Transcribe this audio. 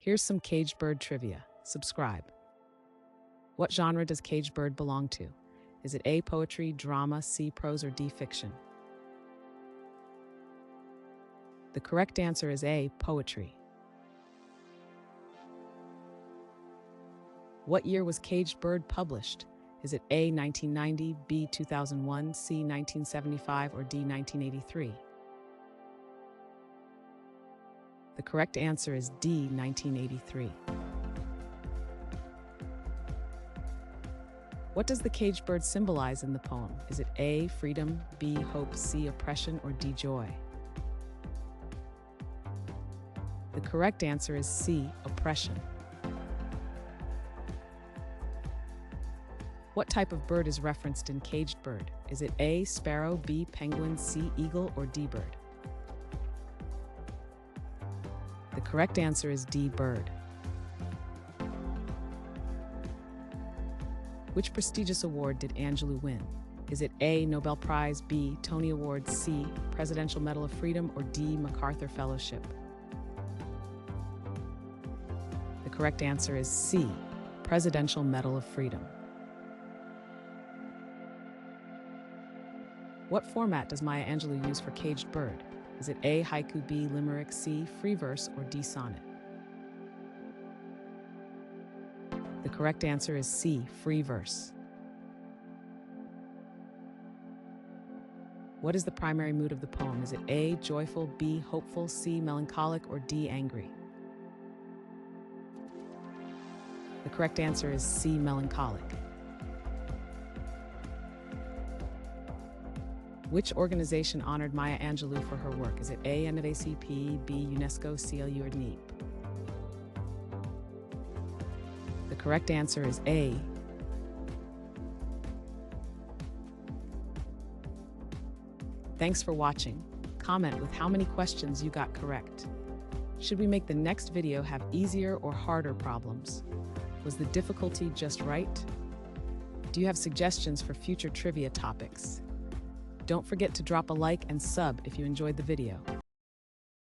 Here's some caged bird trivia. Subscribe. What genre does caged bird belong to? Is it A, poetry, drama, C, prose, or D, fiction? The correct answer is A, poetry. What year was Caged Bird published? Is it A, 1990, B, 2001, C, 1975, or D, 1983? The correct answer is D, 1983. What does the caged bird symbolize in the poem? Is it A, freedom, B, hope, C, oppression, or D, joy? The correct answer is C, oppression. What type of bird is referenced in Caged Bird? Is it A, sparrow, B, penguin, C, eagle, or D, bird? The correct answer is D, bird. Which prestigious award did Angelou win? Is it A, Nobel Prize, B, Tony Award, C, Presidential Medal of Freedom, or D, MacArthur Fellowship? The correct answer is C, Presidential Medal of Freedom. What format does Maya Angelou use for Caged Bird? Is it A, haiku, B, limerick, C, free verse, or D, sonnet? The correct answer is C, free verse. What is the primary mood of the poem? Is it A, joyful, B, hopeful, C, melancholic, or D, angry? The correct answer is C, melancholic. Which organization honored Maya Angelou for her work? Is it A, NAACP, B, UNESCO, CLU, or NEEP? The correct answer is A. Thanks for watching. Comment with how many questions you got correct. Should we make the next video have easier or harder problems? Was the difficulty just right? Do you have suggestions for future trivia topics? Don't forget to drop a like and sub if you enjoyed the video.